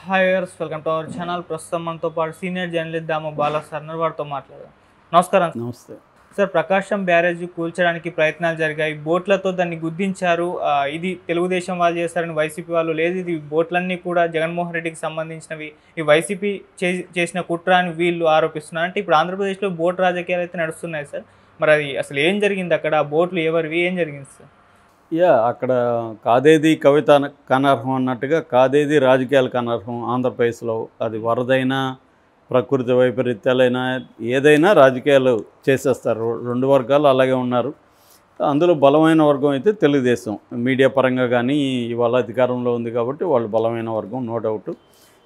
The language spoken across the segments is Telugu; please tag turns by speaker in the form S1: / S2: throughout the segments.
S1: Hi viewers, welcome to our channel. ప్రస్తుతం మనతో పాటు సీనియర్ జర్నలిస్ట్ దాము బాలా సార్ వారితో మాట్లాడదాం. నమస్కారం.
S2: నమస్తే
S1: సార్, ప్రకాశం బ్యారేజ్ కూల్చడానికి ప్రయత్నాలు జరిగాయి. బోట్లతో దాన్ని గుద్దించారు. ఇది తెలుగుదేశం వాళ్ళు చేస్తారని వైసీపీ వాళ్ళు లేదు. ఇది బోట్లన్నీ కూడా జగన్మోహన్ రెడ్డికి సంబంధించినవి. ఈ వైసీపీ చేసిన కుట్ర అని వీళ్ళు ఆరోపిస్తున్నారు. అంటే ఇప్పుడు ఆంధ్రప్రదేశ్లో బోట్ రాజకీయాలు అయితే నడుస్తున్నాయి సార్. మరి అది అసలు ఏం జరిగింది అక్కడ? ఆ బోట్లు ఎవరివి, ఏం జరిగింది సార్?
S2: అక్కడ కాదేది కవిత కనర్హం అన్నట్టుగా కాదేది రాజకీయాలకు అనర్హం. ఆంధ్రప్రదేశ్లో అది వరదైనా ప్రకృతి వైపరీత్యాలైనా ఏదైనా రాజకీయాలు చేసేస్తారు. రెండు వర్గాలు అలాగే ఉన్నారు. అందులో బలమైన వర్గం అయితే తెలుగుదేశం. మీడియా పరంగా కానీ ఇవాళ అధికారంలో ఉంది కాబట్టి వాళ్ళు బలమైన వర్గం, నో డౌట్.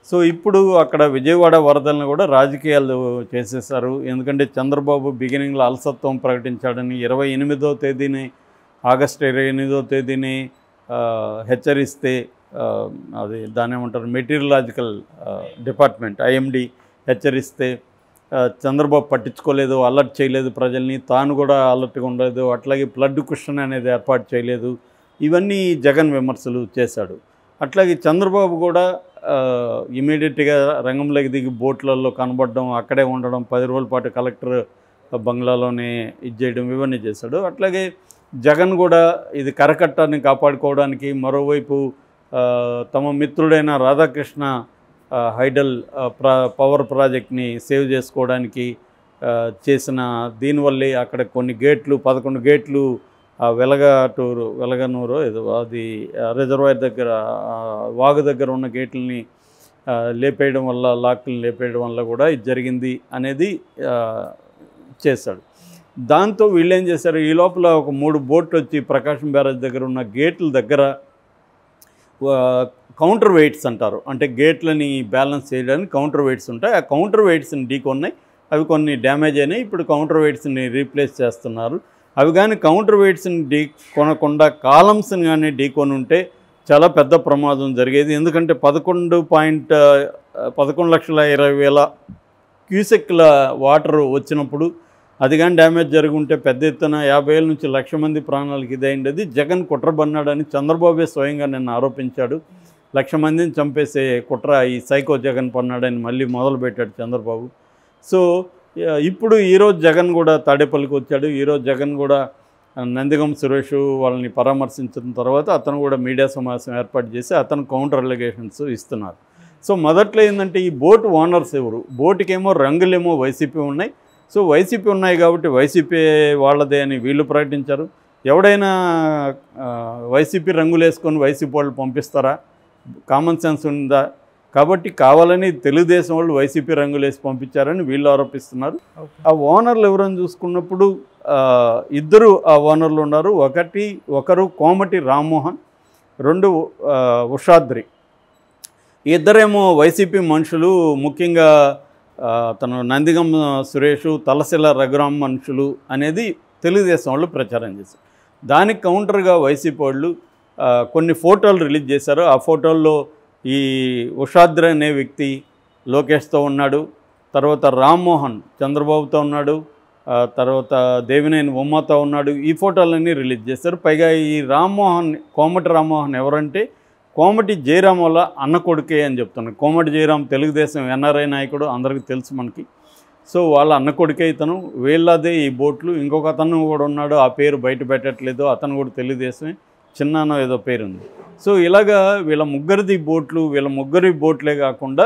S2: సో ఇప్పుడు అక్కడ విజయవాడ వరదలను కూడా రాజకీయాలు చేసేసారు. ఎందుకంటే చంద్రబాబు బిగినింగ్లో అలసత్వం ప్రకటించాడని 28వ తేదీని ఆగస్టు 28వ తేదీని హెచ్చరిస్తే అది దాని ఏమంటారు మెటీరియలాజికల్ డిపార్ట్మెంట్ ఐఎండి హెచ్చరిస్తే చంద్రబాబు పట్టించుకోలేదు, అలర్ట్ చేయలేదు ప్రజల్ని, తాను కూడా అలర్ట్గా ఉండలేదు. అట్లాగే ఫ్లడ్ కుషన్ అనేది ఏర్పాటు చేయలేదు. ఇవన్నీ జగన్ విమర్శలు చేశాడు. అట్లాగే చంద్రబాబు కూడా ఇమీడియట్గా రంగంలోకి దిగి బోట్లలో కనబడడం, అక్కడే ఉండడం, 10 రోజుల పాటు కలెక్టర్ బంగ్లాలోనే ఇది చేయడం, ఇవన్నీ చేశాడు. అట్లాగే జగన్ కూడా ఇది కరకట్టాన్ని కాపాడుకోవడానికి మరోవైపు తమ మిత్రుడైన రాధాకృష్ణ హైడల్ పవర్ ప్రాజెక్ట్ని సేవ్ చేసుకోవడానికి చేసిన దీనివల్లే అక్కడ కొన్ని గేట్లు 11 గేట్లు వెలగనూరు ఏదో అది రిజర్వాయర్ దగ్గర వాగు దగ్గర ఉన్న గేట్లని లేపేయడం వల్ల, లాక్లను లేపేయడం వల్ల కూడా ఇది జరిగింది అనేది చేశాడు. దాంతో వీళ్ళు ఏం చేశారు, ఈ లోపల ఒక 3 బోట్లు వచ్చి ప్రకాశం బ్యారేజ్ దగ్గర ఉన్న గేట్ల దగ్గర కౌంటర్ వెయిట్స్ అంటారు. అంటే గేట్లని బ్యాలెన్స్ చేయడానికి కౌంటర్ వెయిట్స్ ఉంటాయి. ఆ కౌంటర్ వెయిట్స్ని ఢీకొన్నాయి. అవి కొన్ని డ్యామేజ్ అయినాయి. ఇప్పుడు కౌంటర్ వెయిట్స్ని రీప్లేస్ చేస్తున్నారు. అవి కానీ కౌంటర్ వెయిట్స్ని కొనకుండా కాలమ్స్ని కానీ ఢీకొని ఉంటే చాలా పెద్ద ప్రమాదం జరిగేది. ఎందుకంటే 11,20,000 క్యూసెక్ల వాటర్ వచ్చినప్పుడు అది కానీ డ్యామేజ్ జరుగుంటే పెద్ద ఎత్తున 50,000 నుంచి 1,00,000 మంది ప్రాణాలకు ఇదైంది. జగన్ కుట్రబన్నాడని చంద్రబాబే స్వయంగా నిన్న ఆరోపించాడు. 1,00,000 మందిని చంపేసే కుట్ర ఈ సైకో జగన్ పన్నాడని మళ్ళీ మొదలుపెట్టాడు చంద్రబాబు. సో ఇప్పుడు ఈరోజు జగన్ కూడా తాడేపల్లికి వచ్చాడు. ఈరోజు జగన్ కూడా నందిగం సురేష్ వాళ్ళని పరామర్శించిన తర్వాత అతను కూడా మీడియా సమావేశం ఏర్పాటు చేసి అతను కౌంటర్ అలిగేషన్స్ ఇస్తున్నారు. సో మొదట్లో ఏంటంటే ఈ బోట్ ఓనర్స్ ఎవరు, బోటుకేమో రంగులేమో వైసీపీ ఉన్నాయి. సో వైసీపీ ఉన్నాయి కాబట్టి వైసీపీ వాళ్ళదే అని వీళ్ళు ప్రకటించారు. ఎవడైనా వైసీపీ రంగులు వేసుకొని వైసీపీ వాళ్ళు పంపిస్తారా? కామన్ సెన్స్ ఉందా? కాబట్టి కావాలని తెలుగుదేశం వాళ్ళు వైసీపీ రంగులు వేసి పంపించారని వీళ్ళు ఆరోపిస్తున్నారు. ఆ ఓనర్లు ఎవరని చూసుకున్నప్పుడు ఇద్దరు ఆ ఓనర్లు ఉన్నారు. ఒకరు కోమటి రామ్మోహన్, 2 ఉషాద్రి. ఇద్దరేమో వైసీపీ మనుషులు. ముఖ్యంగా తను నందిగం సురేష్, తలసిల రఘురామ్ మనుషులు అనేది తెలుగుదేశం వాళ్ళు ప్రచారం చేశారు. దానికి కౌంటర్గా వైసీపీ వాళ్ళు కొన్ని ఫోటోలు రిలీజ్ చేశారు. ఆ ఫోటోల్లో ఈ ఉషాద్రి అనే వ్యక్తి లోకేష్తో ఉన్నాడు, తర్వాత రామ్మోహన్ చంద్రబాబుతో ఉన్నాడు, తర్వాత దేవినేని ఉమ్మతో ఉన్నాడు. ఈ ఫోటోలన్నీ రిలీజ్ చేశారు. పైగా ఈ రామ్మోహన్, కోమటి రామ్మోహన్ ఎవరంటే కోమటి జయరాం వల్ల అన్న కొడుకే అని చెప్తున్నాను. కోమటి జయరాం తెలుగుదేశం ఎన్ఆర్ఐ నాయకుడు, అందరికీ తెలుసు మనకి. సో వాళ్ళ అన్న కొడుకే ఇతను. వీళ్ళదే ఈ బోట్లు. ఇంకొక అతను కూడా ఉన్నాడు, ఆ పేరు బయట పెట్టట్లేదు. అతను కూడా తెలుగుదేశమే, చిన్నానో ఏదో పేరుంది. సో ఇలాగా వీళ్ళ ముగ్గురిది బోట్లు. వీళ్ళ ముగ్గురి బోట్లే కాకుండా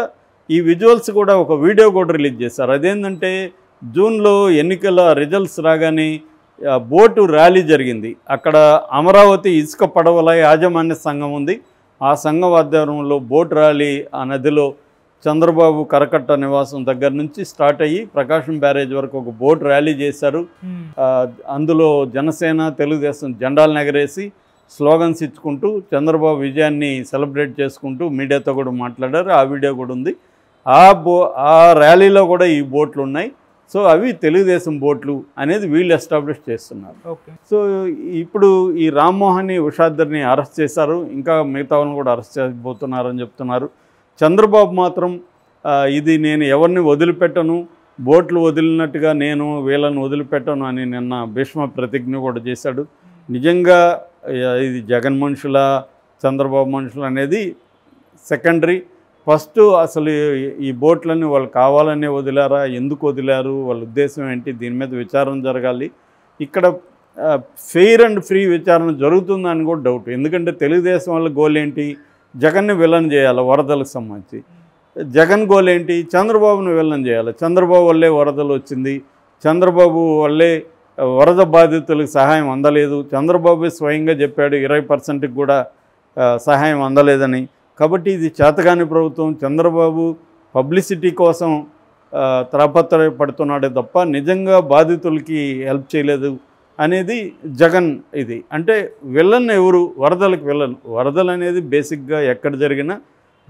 S2: ఈ విజువల్స్ కూడా ఒక వీడియో కూడా రిలీజ్ చేశారు. అదేంటంటే జూన్లో ఎన్నికల రిజల్ట్స్ రాగానే బోటు ర్యాలీ జరిగింది. అక్కడ అమరావతి ఇసుక పడవల యాజమాన్య సంఘం ఉంది. ఆ సంఘం ఆధ్వర్యంలో బోట్ ర్యాలీ ఆ నదిలో చంద్రబాబు కరకట్ట నివాసం దగ్గర నుంచి స్టార్ట్ అయ్యి ప్రకాశం బ్యారేజ్ వరకు ఒక బోట్ ర్యాలీ చేశారు. అందులో జనసేన, తెలుగుదేశం జెండాలు ఎగరేసి స్లోగన్స్ ఇచ్చుకుంటూ చంద్రబాబు విజయాన్ని సెలబ్రేట్ చేసుకుంటూ మీడియాతో కూడా మాట్లాడారు. ఆ వీడియో కూడా ఉంది. ఆ ర్యాలీలో కూడా ఈ బోట్లు ఉన్నాయి. సో అవి తెలుగుదేశం బోట్లు అనేది వీళ్ళు ఎస్టాబ్లిష్ చేస్తున్నారు. సో ఇప్పుడు ఈ రామ్మోహన్ని, ఉషాద్రిని అరెస్ట్ చేశారు. ఇంకా మిగతా వాళ్ళని కూడా అరెస్ట్ చేయబోతున్నారని చెప్తున్నారు. చంద్రబాబు మాత్రం ఇది నేను ఎవరిని వదిలిపెట్టను, బోట్లు వదిలినట్టుగా నేను వీళ్ళని వదిలిపెట్టను అని నిన్న భీష్మ ప్రతిజ్ఞ కూడా చేశాడు. నిజంగా ఇది జగన్ మనుషుల, చంద్రబాబు మనుషులు అనేది సెకండరీ. ఫస్ట్ అసలు ఈ బోట్లన్నీ వాళ్ళు కావాలనే వదిలారా, ఎందుకు వదిలారు, వాళ్ళ ఉద్దేశం ఏంటి, దీని మీద విచారణ జరగాలి. ఇక్కడ ఫెయిర్ అండ్ ఫ్రీ విచారణ జరుగుతుందని కూడా డౌట్. ఎందుకంటే తెలుగుదేశం వాళ్ళ గోల్ ఏంటి, జగన్ని విలన్ చేయాలి వరదలకు సంబంధించి. జగన్ గోల్ ఏంటి, చంద్రబాబును విలన్ చేయాలి. చంద్రబాబు వల్లే వరదలు వచ్చింది, చంద్రబాబు వల్లే వరద బాధితులకు సహాయం అందలేదు, చంద్రబాబు స్వయంగా చెప్పాడు 20% కూడా సహాయం అందలేదని. కాబట్టి ఇది చేతగాని ప్రభుత్వం, చంద్రబాబు పబ్లిసిటీ కోసం తాపత్రయపడుతున్నాడే తప్ప నిజంగా బాధితులకి హెల్ప్ చేయలేదు అనేది జగన్. ఇది అంటే విలన్ ఎవరు, వరదలకు విలన్. వరదలు అనేది బేసిక్గా ఎక్కడ జరిగినా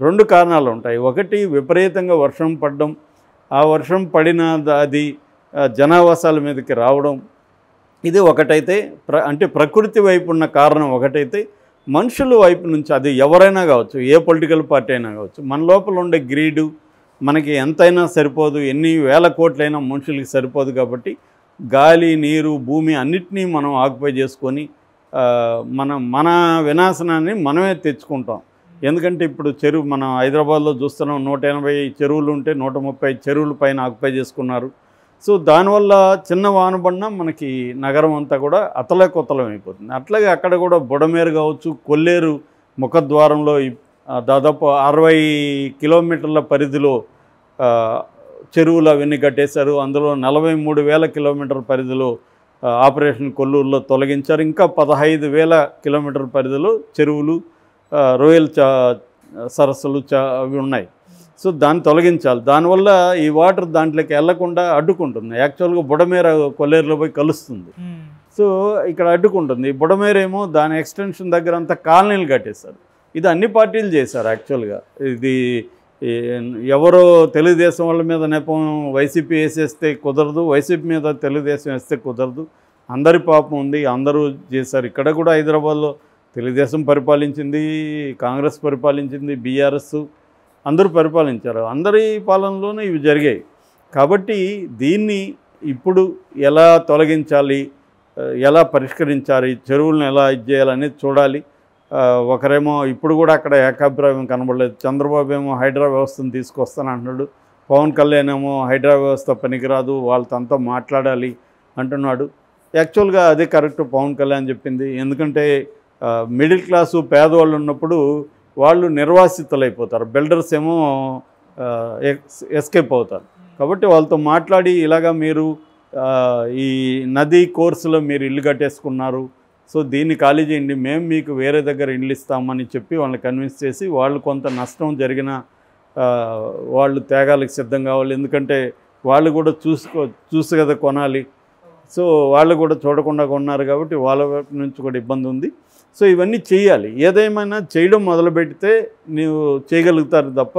S2: 2 కారణాలు ఉంటాయి. ఒకటి విపరీతంగా వర్షం పడడం, ఆ వర్షం పడిన అది జనావాసాల మీదకి రావడం, ఇది ఒకటైతే అంటే ప్రకృతి వైపు ఉన్న కారణం ఒకటైతే, మనుషుల వైపు నుంచి అది ఎవరైనా కావచ్చు, ఏ పొలిటికల్ పార్టీ అయినా కావచ్చు, మన లోపల ఉండే గ్రీడు మనకి ఎంతైనా సరిపోదు, ఎన్ని వేల కోట్లైనా మనుషులకి సరిపోదు. కాబట్టి గాలి, నీరు, భూమి అన్నిటినీ మనం ఆక్యుపై చేసుకొని మన వినాశనాన్ని మనమే తెచ్చుకుంటాం. ఎందుకంటే ఇప్పుడు చెరువు మనం హైదరాబాద్లో చూస్తున్నాం, 180 చెరువులు ఉంటే 130 చెరువుల పైన ఆక్యుపై చేసుకున్నారు. సో దానివల్ల చిన్న వాన పడినా మనకి నగరం అంతా కూడా అతలకొతలం అయిపోతుంది. అట్లాగే అక్కడ కూడా బుడమేరు కావచ్చు, కొల్లేరు ముఖద్వారంలో దాదాపు 60 కిలోమీటర్ల పరిధిలో చెరువులు అవన్నీ కట్టేశారు. అందులో 43,000 కిలోమీటర్ల పరిధిలో ఆపరేషన్ కొల్లూరులో తొలగించారు. ఇంకా 15,000 కిలోమీటర్ల పరిధిలో చెరువులు, రొయ్యల సరస్సులు అవి ఉన్నాయి. సో దాన్ని తొలగించాలి. దానివల్ల ఈ వాటర్ దాంట్లోకి వెళ్లకుండా అడ్డుకుంటుంది. యాక్చువల్గా బుడమేర కొల్లేరులో పోయి కలుస్తుంది. సో ఇక్కడ అడ్డుకుంటుంది. బుడమేరేమో దాని ఎక్స్టెన్షన్ దగ్గర అంతా కాలనీలు కట్టేశారు. ఇది అన్ని పార్టీలు చేశారు యాక్చువల్గా. ఇది ఎవరో తెలుగుదేశం వాళ్ళ మీద నెపం వైసీపీ వేసేస్తే కుదరదు, వైసీపీ మీద తెలుగుదేశం వేస్తే కుదరదు. అందరి పాపం ఉంది, అందరూ చేశారు. ఇక్కడ కూడా హైదరాబాద్లో తెలుగుదేశం పరిపాలించింది, కాంగ్రెస్ పరిపాలించింది, బీఆర్ఎస్ అందరూ పరిపాలించారు. అందరి పాలనలోనే ఇవి జరిగాయి. కాబట్టి దీన్ని ఇప్పుడు ఎలా తొలగించాలి, ఎలా పరిష్కరించాలి, చెరువులను ఎలా చేయాలనేది చూడాలి. ఒకరేమో ఇప్పుడు కూడా అక్కడ ఏకాభిప్రాయం కనబడలేదు. చంద్రబాబు ఏమో హైడ్రా వ్యవస్థను తీసుకొస్తాను అంటున్నాడు, పవన్ కళ్యాణ్ ఏమో హైడ్రా వ్యవస్థ పనికిరాదు, వాళ్ళతో మాట్లాడాలి అంటున్నాడు. యాక్చువల్గా అదే కరెక్ట్ పవన్ కళ్యాణ్ చెప్పింది. ఎందుకంటే మిడిల్ క్లాసు పేదవాళ్ళు ఉన్నప్పుడు వాళ్ళు నిర్వాసితులు అయిపోతారు, బిల్డర్స్ ఏమో ఎస్కేప్ అవుతారు. కాబట్టి వాళ్ళతో మాట్లాడి ఇలాగా మీరు ఈ నదీ కోర్సులో మీరు ఇల్లు కట్టేసుకున్నారు, సో దీన్ని ఖాళీ చేయండి, మేము మీకు వేరే దగ్గర ఇల్లు ఇస్తామని చెప్పి వాళ్ళని కన్విన్స్ చేసి వాళ్ళు కొంత నష్టం జరిగిన వాళ్ళు త్యాగాలకు సిద్ధం కావాలి. ఎందుకంటే వాళ్ళు కూడా చూసి కదా కొనాలి. సో వాళ్ళు కూడా చూడకుండా కొన్నారు కాబట్టి వాళ్ళ వైపు నుంచి కూడా ఇబ్బంది ఉంది. సో ఇవన్నీ చేయాలి. ఏదేమైనా చేయడం మొదలుపెడితే నీవు చేయగలుగుతారు తప్ప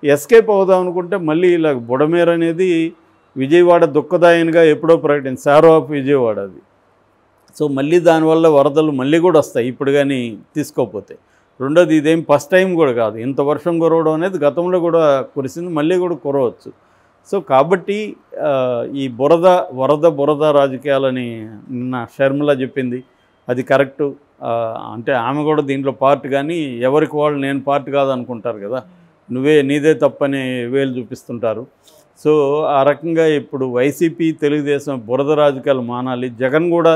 S2: ఎస్కేప్ అవుదాం అనుకుంటే మళ్ళీ ఇలా బుడమేర అనేది విజయవాడ దుఃఖదాయనిగా ఎప్పుడో ప్రకటించి సారో ఆఫ్ విజయవాడ అది. సో మళ్ళీ దానివల్ల వరదలు మళ్ళీ కూడా వస్తాయి ఇప్పుడు కానీ తీసుకోకపోతే. రెండోది ఇదేం ఫస్ట్ టైం కూడా కాదు, ఇంత వర్షం కురవడం అనేది గతంలో కూడా కురిసింది, మళ్ళీ కూడా కురవచ్చు. సో కాబట్టి ఈ బురద రాజకీయాలని నిన్న షర్మిల చెప్పింది, అది కరెక్టు. అంటే ఆమె కూడా దీంట్లో పార్ట్, కానీ ఎవరికి వాళ్ళు నేను పార్ట్ కాదనుకుంటారు కదా, నీదే తప్పని వేలు చూపిస్తుంటారు. సో ఆ రకంగా ఇప్పుడు వైసీపీ తెలుగుదేశం బురద రాజకీయాలు మానాలి. జగన్ కూడా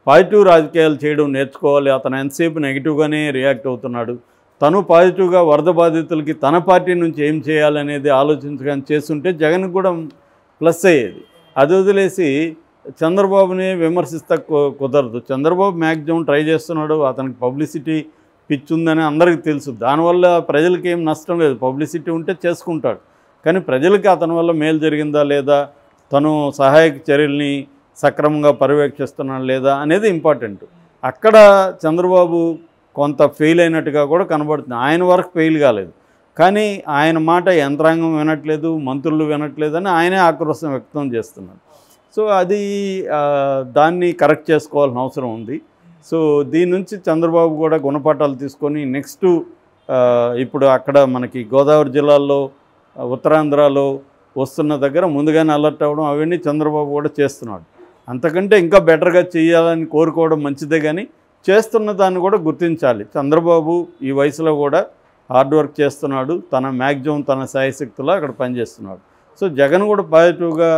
S2: పాజిటివ్ రాజకీయాలు చేయడం నేర్చుకోవాలి. అతను ఎంతసేపు నెగిటివ్గానే రియాక్ట్ అవుతున్నాడు. తను పాజిటివ్గా వరద బాధితులకి తన పార్టీ నుంచి ఏం చేయాలనేది ఆలోచించగానే చేస్తుంటే జగన్కి కూడా ప్లస్ అయ్యేది. అది వదిలేసి చంద్రబాబుని విమర్శిస్తా కుదరదు. చంద్రబాబు మ్యాక్సిమం ట్రై చేస్తున్నాడు, అతనికి పబ్లిసిటీ పిచ్చుందని అందరికీ తెలుసు. దానివల్ల ప్రజలకి ఏం నష్టం లేదు, పబ్లిసిటీ ఉంటే చేసుకుంటాడు. కానీ ప్రజలకి అతని వల్ల మేలు జరిగిందా లేదా, తను సహాయక చర్యల్ని సక్రమంగా పర్యవేక్షిస్తున్నాడు లేదా అనేది ఇంపార్టెంట్. అక్కడ చంద్రబాబు కొంత ఫెయిల్ అయినట్టుగా కూడా కనబడుతుంది. ఆయన వరకు ఫెయిల్ కాలేదు, కానీ ఆయన మాట యంత్రాంగం వినట్లేదు, మంత్రులు వినట్లేదని ఆయనే ఆక్రోశం వ్యక్తం చేస్తున్నాడు. సో అది దాన్ని కరెక్ట్ చేసుకోవాల్సిన అవసరం ఉంది. సో దీని నుంచి చంద్రబాబు కూడా గుణపాఠాలు తీసుకొని నెక్స్ట్ ఇప్పుడు అక్కడ మనకి గోదావరి జిల్లాల్లో ఉత్తరాంధ్రలో వస్తున్న దగ్గర ముందుగానే అలర్ట్ అవ్వడం అవన్నీ చంద్రబాబు కూడా చేస్తున్నాడు. అంతకంటే ఇంకా బెటర్గా చేయాలని కోరుకోవడం మంచిదే, కానీ చేస్తున్న దాన్ని కూడా గుర్తించాలి. చంద్రబాబు ఈ వయసులో కూడా హార్డ్ వర్క్ చేస్తున్నాడు, తన మ్యాక్సిమం తన శాయశక్తిలో అక్కడ పనిచేస్తున్నాడు. సో జగన్ కూడా పాజిటివ్గా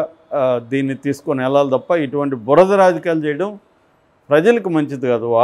S2: దీన్ని తీసుకొని వెళ్ళాలి తప్ప ఇటువంటి బురద రాజకీయాలు చేయడం ప్రజలకు మంచిది కాదు.